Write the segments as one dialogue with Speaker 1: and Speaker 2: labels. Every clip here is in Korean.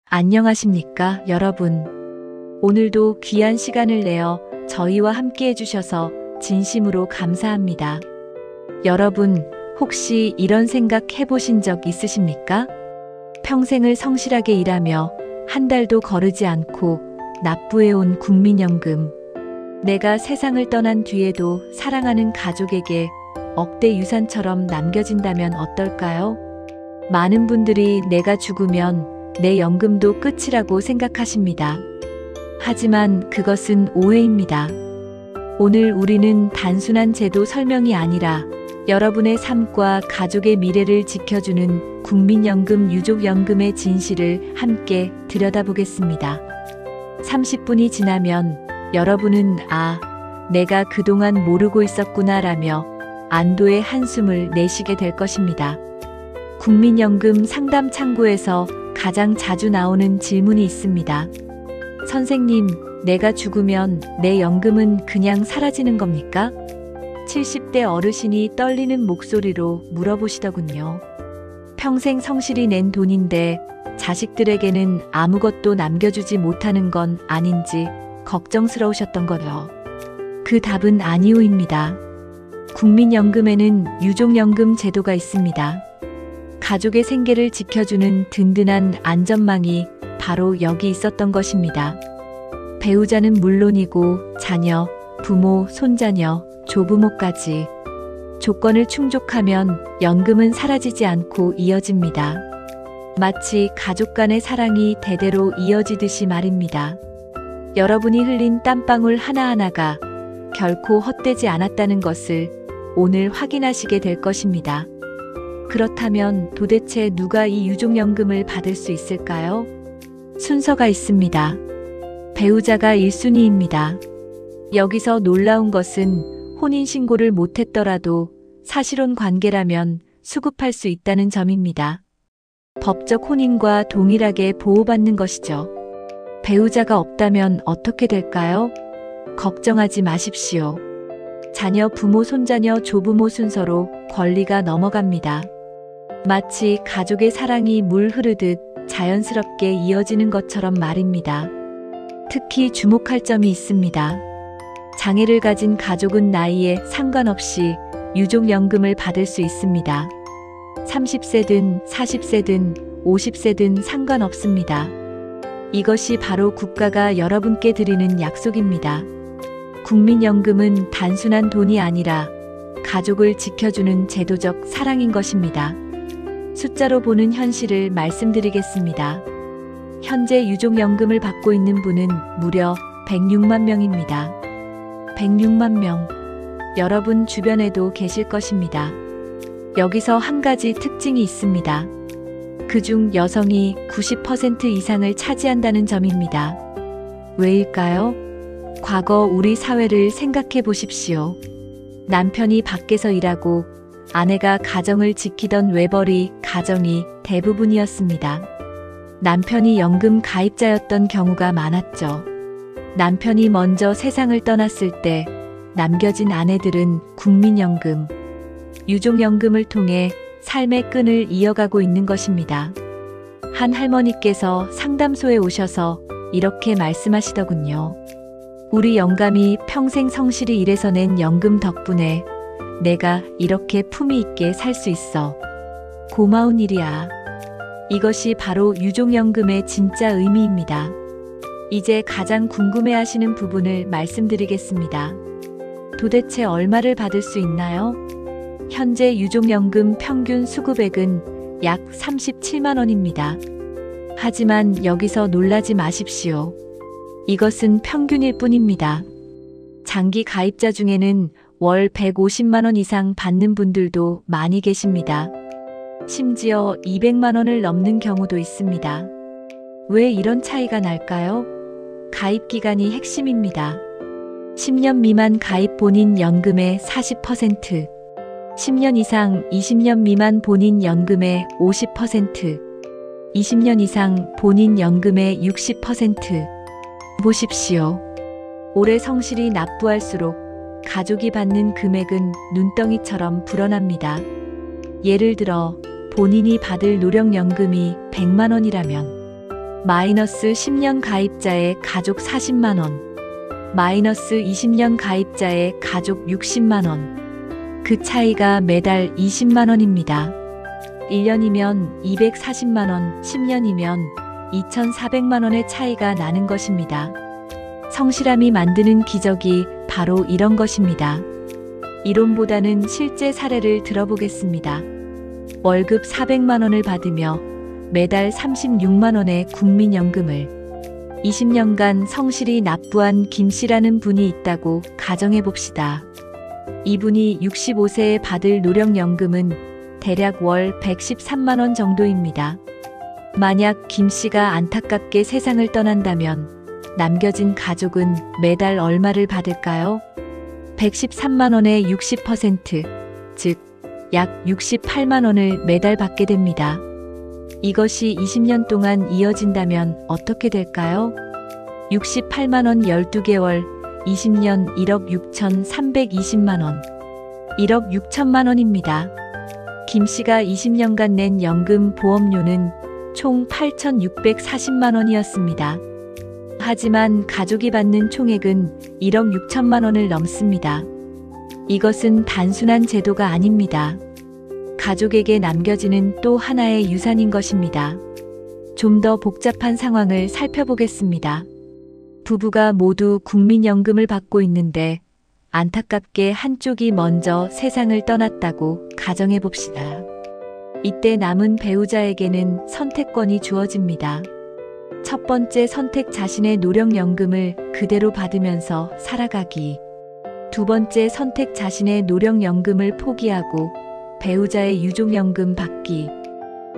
Speaker 1: 안녕하십니까, 여러분. 오늘도 귀한 시간을 내어 저희와 함께 해주셔서 진심으로 감사합니다. 여러분, 혹시 이런 생각 해보신 적 있으십니까? 평생을 성실하게 일하며 한 달도 거르지 않고 납부해온 국민연금. 내가 세상을 떠난 뒤에도 사랑하는 가족에게 억대 유산처럼 남겨진다면 어떨까요? 많은 분들이 내가 죽으면 내 연금도 끝이라고 생각하십니다. 하지만 그것은 오해입니다. 오늘 우리는 단순한 제도 설명이 아니라 여러분의 삶과 가족의 미래를 지켜주는 국민연금 유족연금의 진실을 함께 들여다보겠습니다. 30분이 지나면 여러분은 내가 그동안 모르고 있었구나 라며 안도의 한숨을 내쉬게 될 것입니다. 국민연금 상담 창구에서 가장 자주 나오는 질문이 있습니다. 선생님, 내가 죽으면 내 연금은 그냥 사라지는 겁니까? 70대 어르신이 떨리는 목소리로 물어보시더군요. 평생 성실히 낸 돈인데 자식들에게는 아무것도 남겨주지 못하는 건 아닌지 걱정스러우셨던 거죠. 그 답은 아니오입니다. 국민연금에는 유족연금 제도가 있습니다. 가족의 생계를 지켜주는 든든한 안전망이 바로 여기 있었던 것입니다. 배우자는 물론이고 자녀, 부모, 손자녀, 조부모까지 조건을 충족하면 연금은 사라지지 않고 이어집니다. 마치 가족 간의 사랑이 대대로 이어지듯이 말입니다. 여러분이 흘린 땀방울 하나하나가 결코 헛되지 않았다는 것을 오늘 확인하시게 될 것입니다. 그렇다면 도대체 누가 이 유족연금을 받을 수 있을까요? 순서가 있습니다. 배우자가 1순위입니다. 여기서 놀라운 것은 혼인신고를 못했더라도 사실혼 관계라면 수급할 수 있다는 점입니다. 법적 혼인과 동일하게 보호받는 것이죠. 배우자가 없다면 어떻게 될까요? 걱정하지 마십시오. 자녀, 부모, 손자녀, 조부모 순서로 권리가 넘어갑니다. 마치 가족의 사랑이 물 흐르듯 자연스럽게 이어지는 것처럼 말입니다. 특히 주목할 점이 있습니다. 장애를 가진 가족은 나이에 상관없이 유족연금을 받을 수 있습니다. 30세든 40세든 50세든 상관없습니다. 이것이 바로 국가가 여러분께 드리는 약속입니다. 국민연금은 단순한 돈이 아니라 가족을 지켜주는 제도적 사랑인 것입니다. 숫자로 보는 현실을 말씀드리겠습니다. 현재 유족연금을 받고 있는 분은 무려 106만 명입니다. 106만 명. 여러분 주변에도 계실 것입니다. 여기서 한 가지 특징이 있습니다. 그중 여성이 90% 이상을 차지한다는 점입니다. 왜일까요? 과거 우리 사회를 생각해 보십시오. 남편이 밖에서 일하고 아내가 가정을 지키던 외벌이 가정이 대부분이었습니다. 남편이 연금 가입자였던 경우가 많았죠. 남편이 먼저 세상을 떠났을 때 남겨진 아내들은 국민연금, 유족연금을 통해 삶의 끈을 이어가고 있는 것입니다. 한 할머니께서 상담소에 오셔서 이렇게 말씀하시더군요. 우리 영감이 평생 성실히 일해서 낸 연금 덕분에 내가 이렇게 품위 있게 살 수 있어. 고마운 일이야. 이것이 바로 유족연금의 진짜 의미입니다. 이제 가장 궁금해하시는 부분을 말씀드리겠습니다. 도대체 얼마를 받을 수 있나요? 현재 유족연금 평균 수급액은 약 37만 원입니다. 하지만 여기서 놀라지 마십시오. 이것은 평균일 뿐입니다. 장기 가입자 중에는 월 150만 원 이상 받는 분들도 많이 계십니다. 심지어 200만 원을 넘는 경우도 있습니다. 왜 이런 차이가 날까요? 가입 기간이 핵심입니다. 10년 미만 가입 본인 연금의 40%, 10년 이상 20년 미만 본인 연금의 50%, 20년 이상 본인 연금의 60%. 보십시오. 오래 성실히 납부할수록 가족이 받는 금액은 눈덩이처럼 불어납니다. 예를 들어 본인이 받을 노령연금이 100만 원이라면 마이너스 10년 가입자의 가족 40만원, 마이너스 20년 가입자의 가족 60만원. 그 차이가 매달 20만원입니다. 1년이면 240만원, 10년이면 2,400만원의 차이가 나는 것입니다. 성실함이 만드는 기적이 바로 이런 것입니다. 이론보다는 실제 사례를 들어보겠습니다. 월급 400만원을 받으며 매달 36만원의 국민연금을 20년간 성실히 납부한 김씨라는 분이 있다고 가정해봅시다. 이분이 65세에 받을 노령연금은 대략 월 113만원 정도입니다. 만약 김씨가 안타깝게 세상을 떠난다면 남겨진 가족은 매달 얼마를 받을까요? 113만원의 60%, 즉 약 68만원을 매달 받게 됩니다. 이것이 20년 동안 이어진다면 어떻게 될까요? 68만원 12개월, 20년 1억 6,320만원, 1억 6천만원입니다. 김씨가 20년간 낸 연금 보험료는 총 8,640만원이었습니다. 하지만 가족이 받는 총액은 1억 6천만원을 넘습니다. 이것은 단순한 제도가 아닙니다. 가족에게 남겨지는 또 하나의 유산인 것입니다. 좀 더 복잡한 상황을 살펴보겠습니다. 부부가 모두 국민연금을 받고 있는데 안타깝게 한쪽이 먼저 세상을 떠났다고 가정해봅시다. 이때 남은 배우자에게는 선택권이 주어집니다. 첫 번째 선택, 자신의 노령연금을 그대로 받으면서 살아가기. 두 번째 선택, 자신의 노령연금을 포기하고 배우자의 유족연금 받기.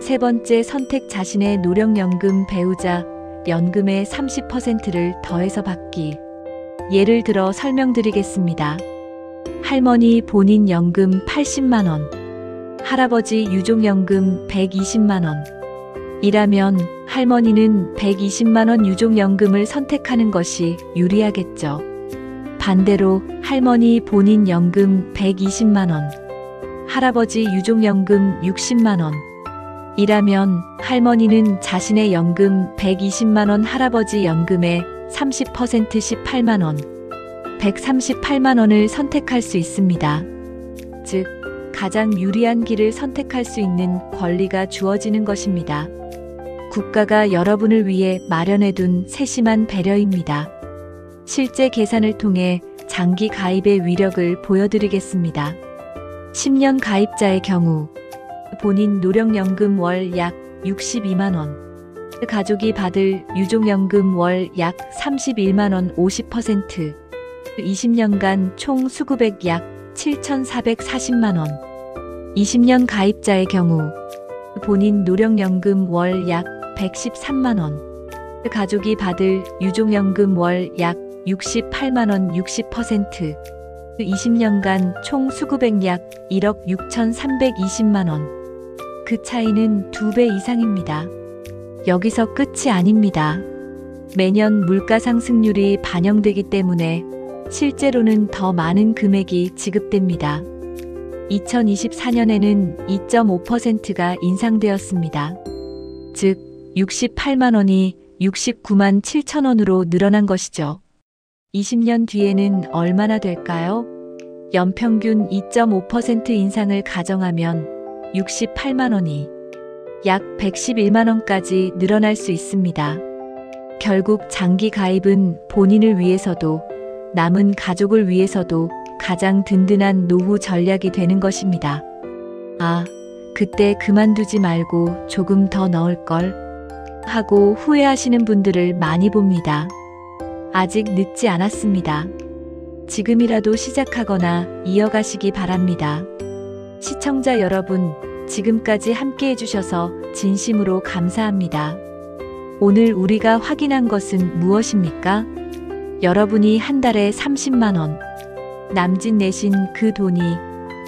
Speaker 1: 세 번째 선택, 자신의 노령연금 배우자 연금의 30%를 더해서 받기. 예를 들어 설명드리겠습니다. 할머니 본인 연금 80만원, 할아버지 유족연금 120만원. 이라면 할머니는 120만원 유족연금을 선택하는 것이 유리하겠죠. 반대로 할머니 본인 연금 120만원, 할아버지 유족연금 60만원. 이라면 할머니는 자신의 연금 120만원, 할아버지 연금의 30% 18만원, 138만원을 선택할 수 있습니다. 즉, 가장 유리한 길을 선택할 수 있는 권리가 주어지는 것입니다. 국가가 여러분을 위해 마련해둔 세심한 배려입니다. 실제 계산을 통해 장기 가입의 위력을 보여드리겠습니다. 10년 가입자의 경우 본인 노령연금 월 약 62만원, 가족이 받을 유족연금 월 약 31만원 50%, 20년간 총 수급액 약 7,440만원. 20년 가입자의 경우 본인 노령연금 월 약 113만원, 가족이 받을 유족연금 월 약 68만원 60%, 20년간 총 수급액 약 1억 6,320만원. 그 차이는 2배 이상입니다. 여기서 끝이 아닙니다. 매년 물가 상승률이 반영되기 때문에 실제로는 더 많은 금액이 지급됩니다. 2024년에는 2.5%가 인상되었습니다. 즉 68만 원이 69만 7천 원으로 늘어난 것이죠. 20년 뒤에는 얼마나 될까요? 연평균 2.5% 인상을 가정하면 68만 원이 약 111만 원까지 늘어날 수 있습니다. 결국 장기 가입은 본인을 위해서도 남은 가족을 위해서도 가장 든든한 노후 전략이 되는 것입니다. 아, 그때 그만두지 말고 조금 더 넣을걸 하고 후회하시는 분들을 많이 봅니다. 아직 늦지 않았습니다. 지금이라도 시작하거나 이어가시기 바랍니다. 시청자 여러분, 지금까지 함께 해주셔서 진심으로 감사합니다. 오늘 우리가 확인한 것은 무엇입니까? 여러분이 한 달에 30만원 남짓 내신 그 돈이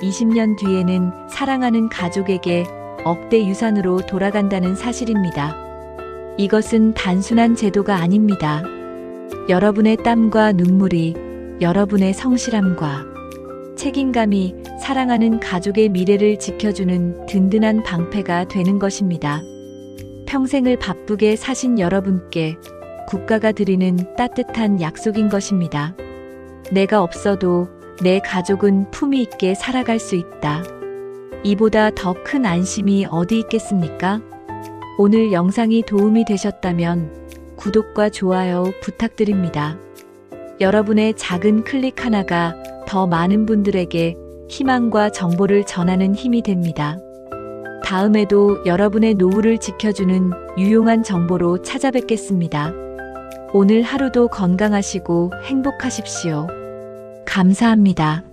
Speaker 1: 20년 뒤에는 사랑하는 가족에게 억대 유산으로 돌아간다는 사실입니다. 이것은 단순한 제도가 아닙니다. 여러분의 땀과 눈물이, 여러분의 성실함과 책임감이 사랑하는 가족의 미래를 지켜주는 든든한 방패가 되는 것입니다. 평생을 바쁘게 사신 여러분께 국가가 드리는 따뜻한 약속인 것입니다. 내가 없어도 내 가족은 품위 있게 살아갈 수 있다. 이보다 더 큰 안심이 어디 있겠습니까? 오늘 영상이 도움이 되셨다면 구독과 좋아요 부탁드립니다. 여러분의 작은 클릭 하나가 더 많은 분들에게 희망과 정보를 전하는 힘이 됩니다. 다음에도 여러분의 노후를 지켜주는 유용한 정보로 찾아뵙겠습니다. 오늘 하루도 건강하시고 행복하십시오. 감사합니다.